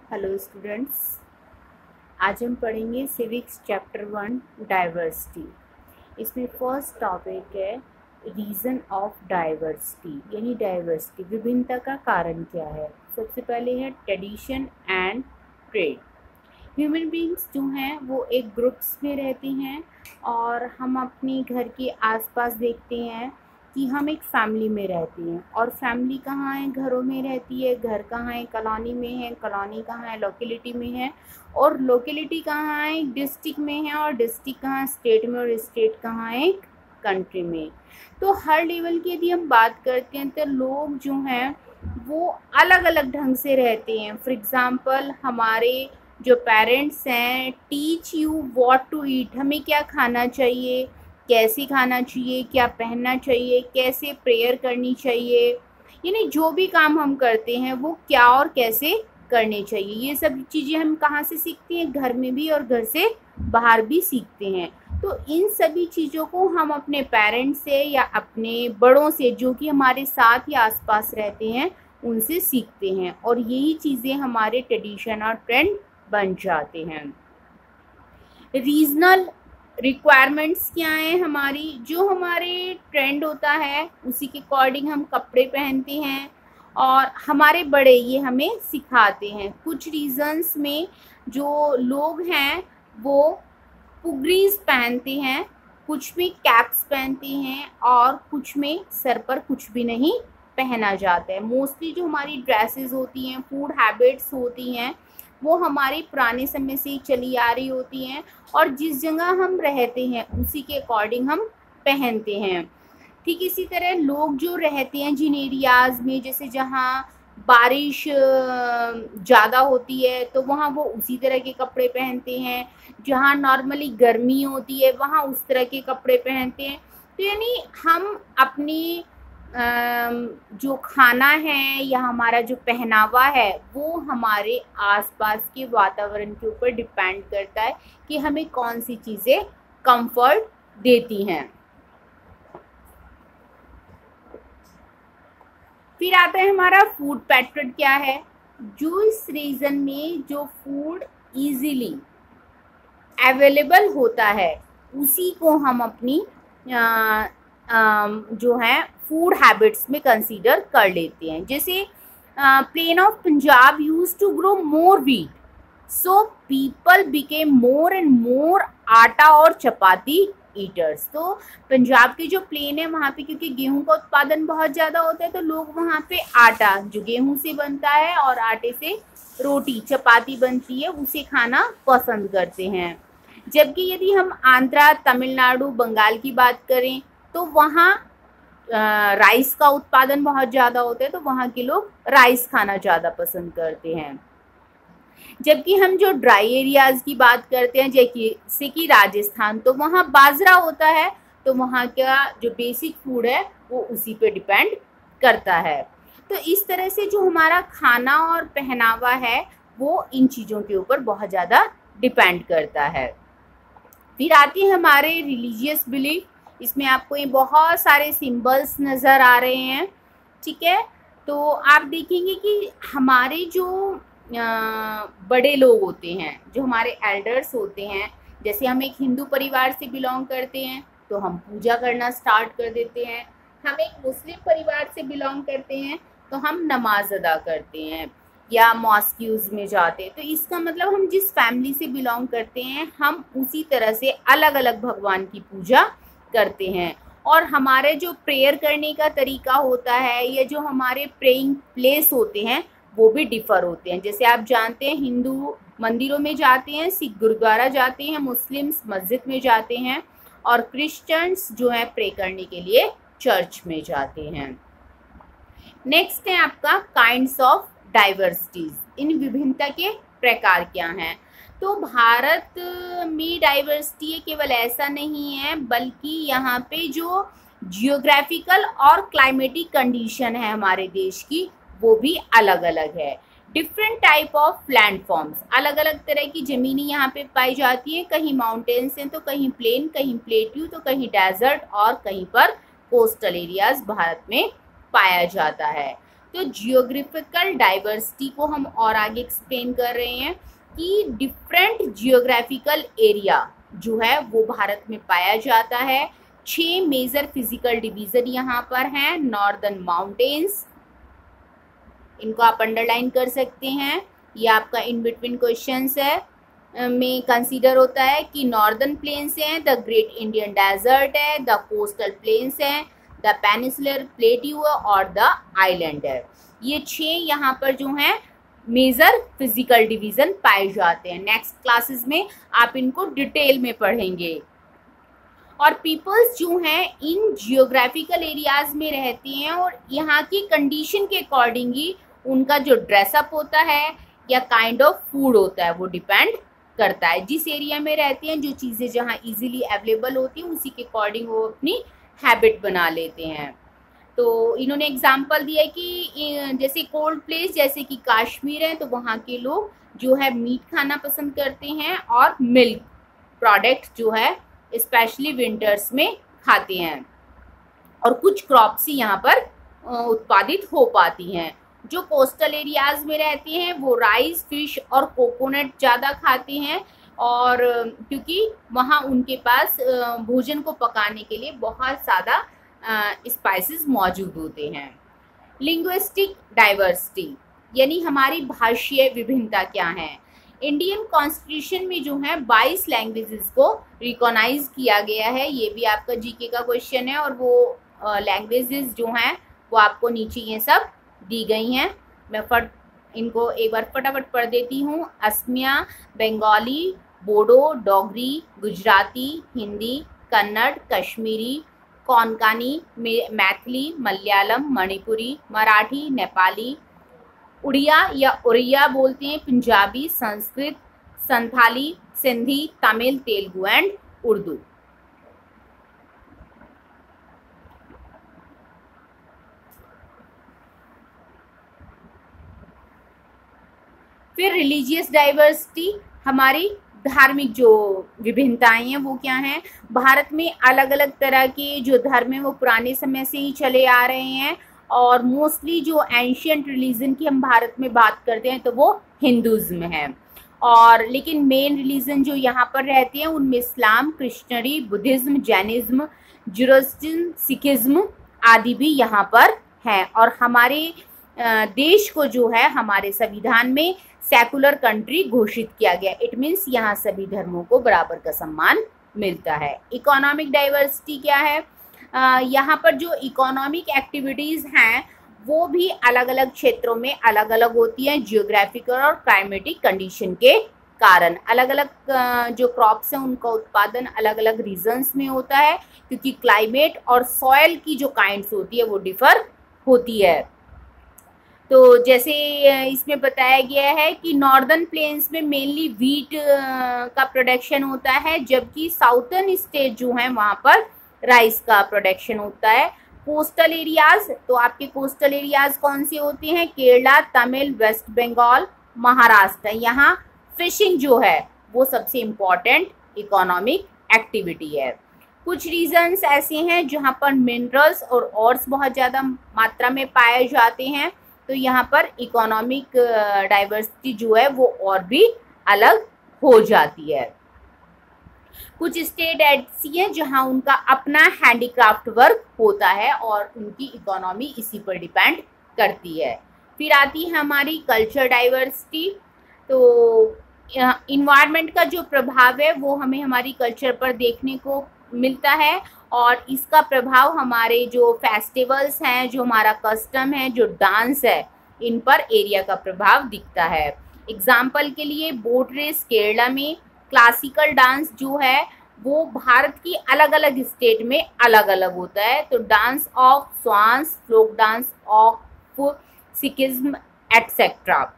Hello students, आज हम पढ़ेंगे सिविक्स चैप्टर 1 डाइवर्सिटी। इसमें फर्स्ट टॉपिक है रीज़न ऑफ डाइवर्सिटी, यानी डाइवर्सिटी विभिन्नता का कारण क्या है। सबसे पहले है tradition and trade. Human beings जो हैं वो एक ग्रुप्स में रहते हैं और हम अपने घर के आसपास देखते हैं कि हम एक फैमिली में रहते हैं। और फैमिली कहाँ है? घरों में रहती है। घर कहाँ है? कॉलोनी में है। कॉलोनी कहाँ है? लोकेलिटी में है। और लोकेलिटी कहाँ है? डिस्ट्रिक्ट में है। और डिस्ट्रिक्ट कहाँ है? स्टेट में। और स्टेट कहाँ है? कंट्री में। तो हर लेवल की यदि हम बात करते हैं तो लोग जो हैं वो अलग अलग ढंग से रहते हैं। फॉर एग्ज़ाम्पल, हमारे जो पेरेंट्स हैं teach you what to eat, हमें क्या खाना चाहिए, कैसे खाना चाहिए, क्या पहनना चाहिए, कैसे प्रेयर करनी चाहिए, यानी जो भी काम हम करते हैं वो क्या और कैसे करने चाहिए। ये सब चीज़ें हम कहाँ से सीखते हैं? घर में भी और घर से बाहर भी सीखते हैं। तो इन सभी चीज़ों को हम अपने पेरेंट्स से या अपने बड़ों से जो कि हमारे साथ या आसपास रहते हैं उनसे सीखते हैं, और यही चीज़ें हमारे ट्रेडिशन और ट्रेंड बन जाते हैं। रीजनल रिक्वायरमेंट्स क्या हैं हमारी? जो हमारे ट्रेंड होता है उसी के अकॉर्डिंग हम कपड़े पहनते हैं और हमारे बड़े ये हमें सिखाते हैं। कुछ रीजन्स में जो लोग हैं वो पुगरीज पहनते हैं, कुछ में कैप्स पहनते हैं और कुछ में सर पर कुछ भी नहीं पहना जाता है। मोस्टली जो हमारी ड्रेसेस होती हैं, फूड हैबिट्स होती हैं, वो हमारे पुराने समय से ही चली आ रही होती हैं और जिस जगह हम रहते हैं उसी के अकॉर्डिंग हम पहनते हैं। ठीक इसी तरह लोग जो रहते हैं जिन एरियाज़ में, जैसे जहाँ बारिश ज़्यादा होती है तो वहाँ वो उसी तरह के कपड़े पहनते हैं, जहाँ नॉर्मली गर्मी होती है वहाँ उस तरह के कपड़े पहनते हैं। तो यानी हम अपनी जो खाना है या हमारा जो पहनावा है वो हमारे आसपास के वातावरण के ऊपर डिपेंड करता है कि हमें कौन सी चीज़ें कंफर्ट देती हैं। फिर आता है हमारा फूड पैटर्न क्या है। जो इस रीजन में जो फूड इजीली अवेलेबल होता है उसी को हम अपनी जो है फूड हैबिट्स में कंसीडर कर लेते हैं। जैसे plain of Punjab used to grow more wheat, so people became more and more आटा और चपाती ईटर्स। तो पंजाब के जो प्लेन है वहाँ पे क्योंकि गेहूं का उत्पादन बहुत ज़्यादा होता है तो लोग वहाँ पे आटा जो गेहूं से बनता है और आटे से रोटी चपाती बनती है उसे खाना पसंद करते हैं। जबकि यदि हम आंध्रा, तमिलनाडु, बंगाल की बात करें तो वहाँ राइस का उत्पादन बहुत ज़्यादा होता है तो वहाँ के लोग राइस खाना ज़्यादा पसंद करते हैं। जबकि हम जो ड्राई एरियाज़ की बात करते हैं जैसे कि राजस्थान, तो वहाँ बाजरा होता है तो वहाँ का जो बेसिक फूड है वो उसी पे डिपेंड करता है। तो इस तरह से जो हमारा खाना और पहनावा है वो इन चीज़ों के ऊपर बहुत ज़्यादा डिपेंड करता है। फिर आती है हमारे रिलीजियस बिलीफ। इसमें आपको ये बहुत सारे सिंबल्स नज़र आ रहे हैं, ठीक है। तो आप देखेंगे कि हमारे जो बड़े लोग होते हैं, जो हमारे एल्डर्स होते हैं, जैसे हम एक हिंदू परिवार से बिलोंग करते हैं तो हम पूजा करना स्टार्ट कर देते हैं। हम एक मुस्लिम परिवार से बिलोंग करते हैं तो हम नमाज अदा करते हैं या मॉस्क्यूज़ में जाते हैं। तो इसका मतलब हम जिस फैमिली से बिलोंग करते हैं हम उसी तरह से अलग अलग भगवान की पूजा करते हैं। और हमारे जो प्रेयर करने का तरीका होता है या जो हमारे प्रेइंग प्लेस होते हैं वो भी डिफ़र होते हैं। जैसे आप जानते हैं हिंदू मंदिरों में जाते हैं, सिख गुरुद्वारा जाते हैं, मुस्लिम्स मस्जिद में जाते हैं और क्रिश्चियंस जो है प्रे करने के लिए चर्च में जाते हैं। नेक्स्ट है आपका काइंड्स ऑफ डाइवर्सिटीज। इन विभिन्नता के प्रकार क्या हैं? तो भारत में डाइवर्सिटी केवल ऐसा नहीं है बल्कि यहाँ पे जो जियोग्राफिकल और क्लाइमेटिक कंडीशन है हमारे देश की वो भी अलग अलग है। डिफरेंट टाइप ऑफ लैंडफॉर्म्स, अलग अलग तरह की ज़मीनी यहाँ पे पाई जाती है। कहीं माउंटेन्स हैं तो कहीं प्लेन, कहीं प्लेट्यू तो कहीं डेजर्ट और कहीं पर कोस्टल एरियाज भारत में पाया जाता है। तो जियोग्राफिकल डाइवर्सिटी को हम और आगे एक्सप्लेन कर रहे हैं कि डिफरेंट जियोग्राफिकल एरिया जो है वो भारत में पाया जाता है। 6 मेजर फिजिकल डिवीजन यहाँ पर हैं। नॉर्दर्न माउंटेन्स, इनको आप अंडरलाइन कर सकते हैं, ये आपका इन बिटवीन क्वेश्चंस है में कंसीडर होता है कि नॉर्दर्न प्लेन्स हैं, द ग्रेट इंडियन डेजर्ट है, द कोस्टल प्लेन्स हैं, द पेनिसुलर प्लेट्यू और द आइलैंडर। ये 6 यहाँ पर जो हैं मेजर फिजिकल डिवीजन पाए जाते हैं। नेक्स्ट क्लासेस में आप इनको डिटेल में पढ़ेंगे। और पीपल्स जो हैं इन जियोग्राफिकल एरियाज में रहते हैं और यहाँ की कंडीशन के अकॉर्डिंग ही उनका जो ड्रेसअप होता है या काइंड ऑफ फूड होता है वो डिपेंड करता है। जिस एरिया में रहते हैं, जो चीज़ें जहाँ इजीली अवेलेबल होती हैं उसी के अकॉर्डिंग वो अपनी हैबिट बना लेते हैं। तो इन्होंने एग्जाम्पल दिया है कि जैसे कोल्ड प्लेस जैसे कि कश्मीर है तो वहाँ के लोग जो है मीट खाना पसंद करते हैं और मिल्क प्रोडक्ट जो है स्पेशली विंटर्स में खाते हैं। और कुछ क्रॉप्स ही यहाँ पर उत्पादित हो पाती हैं। जो कोस्टल एरियाज में रहते हैं वो राइस, फिश और कोकोनट ज़्यादा खाते हैं, और क्योंकि वहाँ उनके पास भोजन को पकाने के लिए बहुत ज़्यादा स्पाइसेस मौजूद होते हैं। लिंग्विस्टिक डाइवर्सिटी यानी हमारी भाषीय विभिन्नता क्या है। इंडियन कॉन्स्टिट्यूशन में जो है 22 लैंग्वेजेस को रिकॉग्नाइज किया गया है। ये भी आपका जीके का क्वेश्चन है और वो लैंग्वेजेस जो हैं वो आपको नीचे ये सब दी गई हैं। मैं इनको एक बार फटाफट पढ़ देती हूँ। असमिया, बंगाली, बोडो, डोगरी, गुजराती, हिंदी, कन्नड़, कश्मीरी, कोंकणी, मैथिली, मलयालम, मणिपुरी, मराठी, नेपाली, उड़िया या उड़िया बोलते हैं, पंजाबी, संस्कृत, संथाली, सिंधी, तमिल, तेलुगु एंड उर्दू। फिर रिलीजियस डाइवर्सिटी, हमारी धार्मिक जो विभिन्नताएं हैं वो क्या हैं। भारत में अलग अलग तरह के जो धर्म हैं वो पुराने समय से ही चले आ रहे हैं, और मोस्टली जो एंशियंट रिलीजन की हम भारत में बात करते हैं तो वो हिंदुज़्म है। और लेकिन मेन रिलीजन जो यहाँ पर रहती हैं उनमें इस्लाम, क्रिश्चियनिटी, बुद्धिज़्म, जैनिज्म, जुरास्ट्रियन, सिखिज्म आदि भी यहाँ पर हैं। और हमारे देश को जो है हमारे संविधान में सेकुलर कंट्री घोषित किया गया। इट मीन्स यहाँ सभी धर्मों को बराबर का सम्मान मिलता है। इकोनॉमिक डाइवर्सिटी क्या है। यहाँ पर जो इकोनॉमिक एक्टिविटीज़ हैं वो भी अलग अलग क्षेत्रों में अलग अलग होती हैं। जियोग्राफिकल और क्लाइमेटिक कंडीशन के कारण अलग अलग जो क्रॉप्स हैं उनका उत्पादन अलग अलग रीजन्स में होता है, क्योंकि क्लाइमेट और सॉयल की जो काइंड्स होती है वो डिफर होती है। तो जैसे इसमें बताया गया है कि नॉर्दर्न प्लेन्स में मेनली व्हीट का प्रोडक्शन होता है, जबकि साउथर्न स्टेट जो हैं वहाँ पर राइस का प्रोडक्शन होता है। कोस्टल एरियाज, तो आपके कोस्टल एरियाज कौन से होते हैं। केरला, तमिल, वेस्ट बंगाल, महाराष्ट्र। यहाँ फिशिंग जो है वो सबसे इम्पॉर्टेंट इकोनॉमिक एक्टिविटी है। कुछ रीजन्स ऐसे हैं जहाँ पर मिनरल्स और ऑर्स बहुत ज़्यादा मात्रा में पाए जाते हैं, तो यहाँ पर इकोनॉमिक डाइवर्सिटी जो है वो और भी अलग हो जाती है। कुछ स्टेट ऐसी हैं जहाँ उनका अपना हैंडीक्राफ्ट वर्क होता है और उनकी इकोनॉमी इसी पर डिपेंड करती है। फिर आती है हमारी कल्चर डाइवर्सिटी। तो इन्वायरमेंट का जो प्रभाव है वो हमें हमारी कल्चर पर देखने को मिलता है, और इसका प्रभाव हमारे जो फेस्टिवल्स हैं, जो हमारा कस्टम है, जो डांस है, इन पर एरिया का प्रभाव दिखता है। एग्जाम्पल के लिए बोट रेस केरला में, क्लासिकल डांस जो है वो भारत की अलग अलग स्टेट में अलग अलग होता है। तो dance of swans, folk dance of Sikhism etcetera.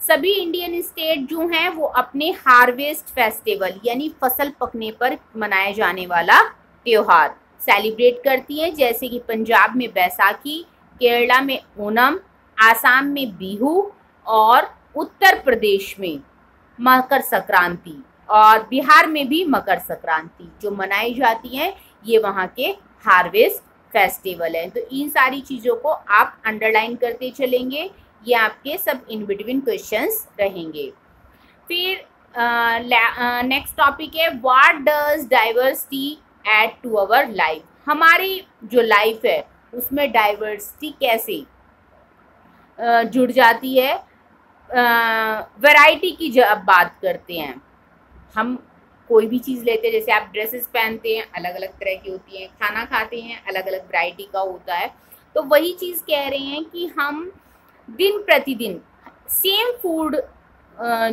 सभी इंडियन स्टेट जो हैं वो अपने हार्वेस्ट फेस्टिवल यानी फसल पकने पर मनाया जाने वाला त्योहार सेलिब्रेट करती हैं, जैसे कि पंजाब में बैसाखी, केरला में ओणम, आसाम में बिहू और उत्तर प्रदेश में मकर संक्रांति, और बिहार में भी मकर संक्रांति जो मनाई जाती हैं ये वहाँ के हार्वेस्ट फेस्टिवल है। तो इन सारी चीज़ों को आप अंडरलाइन करते चलेंगे, ये आपके सब इन बिटवीन क्वेश्चंस रहेंगे। फिर नेक्स्ट टॉपिक है what does diversity add to our life. हमारी जो लाइफ है उसमें डाइवर्सिटी कैसे जुड़ जाती है। वैरायटी की जब बात करते हैं, हम कोई भी चीज़ लेते हैं, जैसे आप ड्रेसेस पहनते हैं अलग अलग तरह की होती हैं, खाना खाते हैं अलग अलग वैरायटी का होता है, तो वही चीज़ कह रहे हैं कि हम दिन प्रतिदिन सेम फूड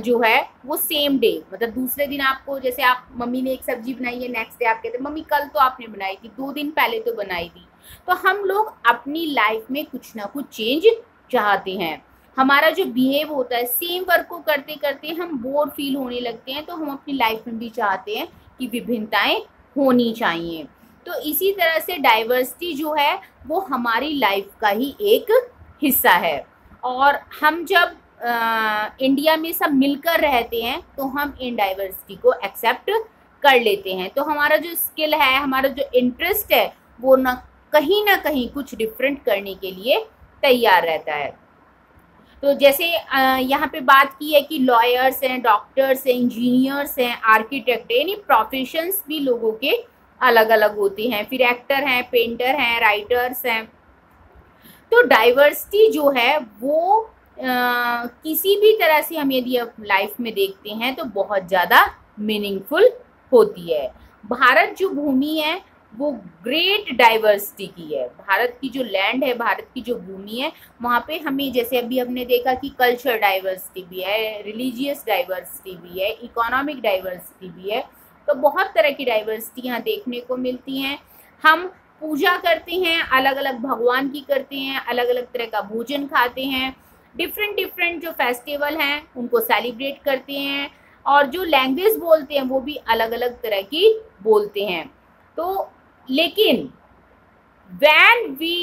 जो है वो सेम डे, मतलब दूसरे दिन आपको, जैसे आप मम्मी ने एक सब्जी बनाई है, नेक्स्ट डे आप कहते हैं मम्मी कल तो आपने बनाई थी, 2 दिन पहले तो बनाई थी। तो हम लोग अपनी लाइफ में कुछ ना कुछ चेंज चाहते हैं। हमारा जो बिहेव होता है, सेम वर्क को करते करते हम बोर फील होने लगते हैं, तो हम अपनी लाइफ में भी चाहते हैं कि विभिन्नताएं होनी चाहिए। तो इसी तरह से डाइवर्सिटी जो है वो हमारी लाइफ का ही एक हिस्सा है। और हम जब इंडिया में सब मिलकर रहते हैं तो हम इन डाइवर्सिटी को एक्सेप्ट कर लेते हैं। तो हमारा जो स्किल है, हमारा जो इंटरेस्ट है, वो ना कहीं कुछ डिफरेंट करने के लिए तैयार रहता है। तो जैसे यहाँ पे बात की है कि लॉयर्स हैं, डॉक्टर्स हैं, इंजीनियर्स हैं, आर्किटेक्ट हैं, यानी प्रोफेशंस भी लोगों के अलग अलग होते हैं। फिर एक्टर हैं, पेंटर हैं, राइटर्स हैं। तो डाइवर्सिटी जो है वो किसी भी तरह से हम यदि लाइफ में देखते हैं तो बहुत ज़्यादा मीनिंगफुल होती है। भारत जो भूमि है वो ग्रेट डाइवर्सिटी की है। भारत की जो लैंड है, भारत की जो भूमि है, वहाँ पे हमें, जैसे अभी हमने देखा कि कल्चर डाइवर्सिटी भी है, रिलीजियस डाइवर्सिटी भी है, इकोनॉमिक डाइवर्सिटी भी है। तो बहुत तरह की डाइवर्सिटी यहाँ देखने को मिलती हैं। हम पूजा करते हैं, अलग अलग भगवान की करते हैं, अलग अलग तरह का भोजन खाते हैं, डिफरेंट जो फेस्टिवल हैं उनको सेलिब्रेट करते हैं, और जो लैंग्वेज बोलते हैं वो भी अलग अलग तरह की बोलते हैं। तो लेकिन when we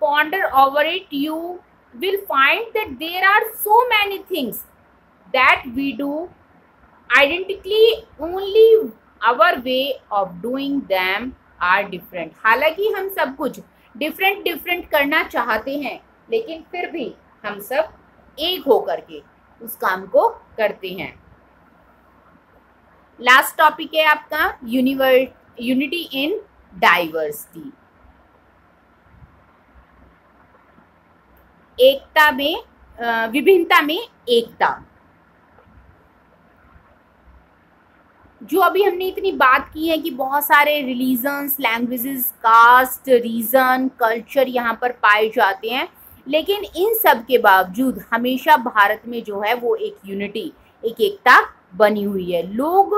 ponder over it, you will find that there are so many things that we do identically, only our way of doing them are different। हालांकि हम सब कुछ डिफरेंट करना चाहते हैं, लेकिन फिर भी हम सब एक होकर के उस काम को करते हैं। लास्ट टॉपिक है आपका यूनिटी इन डाइवर्सिटी। एकता में विभिन्नता में एकता। जो अभी हमने इतनी बात की है कि बहुत सारे religions, languages, caste, region, culture यहाँ पर पाए जाते हैं, लेकिन इन सब के बावजूद हमेशा भारत में जो है वो एक यूनिटी, एक एकता बनी हुई है। लोग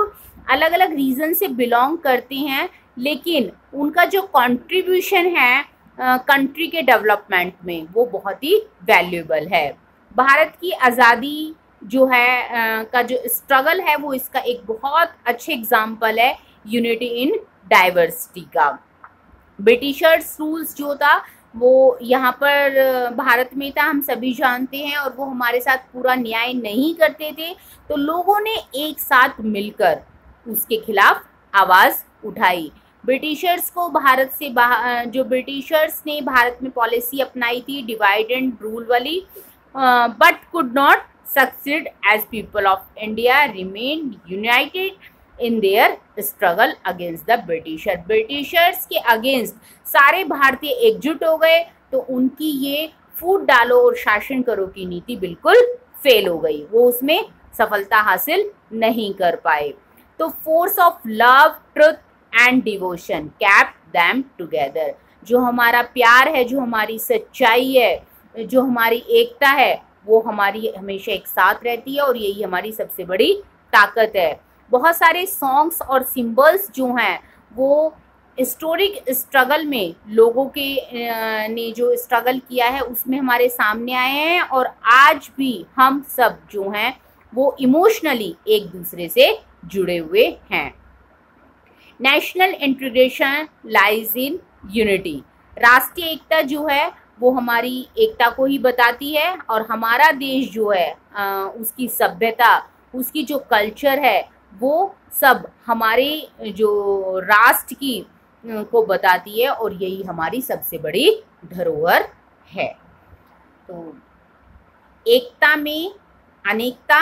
अलग अलग रीजन से बिलोंग करते हैं, लेकिन उनका जो कंट्रीब्यूशन है कंट्री के डेवलपमेंट में वो बहुत ही वैल्यूएबल है। भारत की आज़ादी जो है का जो स्ट्रगल है वो इसका एक बहुत अच्छे एग्जाम्पल है यूनिटी इन डाइवर्सिटी का। ब्रिटिशर्स रूल्स जो था वो यहाँ पर भारत में था, हम सभी जानते हैं, और वो हमारे साथ पूरा न्याय नहीं करते थे। तो लोगों ने एक साथ मिलकर उसके खिलाफ आवाज़ उठाई। ब्रिटिशर्स को भारत से जो ब्रिटिशर्स ने भारत में पॉलिसी अपनाई थी डिवाइड एंड रूल वाली, but could not succeed as people of India remain united in their struggle against the britisher. Britishers के अगेंस्ट सारे भारतीय एकजुट हो गए, तो उनकी ये फूट डालो और शासन करो की नीति बिल्कुल फेल हो गई, वो उसमें सफलता हासिल नहीं कर पाए। तो force of love, truth and devotion kept them together. जो हमारा प्यार है, जो हमारी सच्चाई है, जो हमारी एकता है, वो हमारी हमेशा एक साथ रहती है, और यही हमारी सबसे बड़ी ताकत है। बहुत सारे सॉन्ग्स और सिंबल्स जो हैं वो हिस्टोरिक स्ट्रगल में लोगों के ने जो स्ट्रगल किया है उसमें हमारे सामने आए हैं, और आज भी हम सब जो हैं वो इमोशनली एक दूसरे से जुड़े हुए हैं। National integration lies in unity. राष्ट्रीय एकता जो है वो हमारी एकता को ही बताती है, और हमारा देश जो है उसकी सभ्यता, उसकी जो कल्चर है, वो सब हमारे जो राष्ट्र की को बताती है और यही हमारी सबसे बड़ी धरोहर है। तो एकता में अनेकता,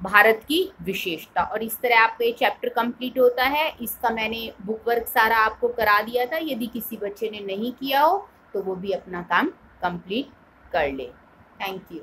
भारत की विशेषता, और इस तरह आपका ये चैप्टर कंप्लीट होता है। इसका मैंने बुक वर्क सारा आपको करा दिया था, यदि किसी बच्चे ने नहीं किया हो तो वो भी अपना काम कंप्लीट कर ले। Thank you.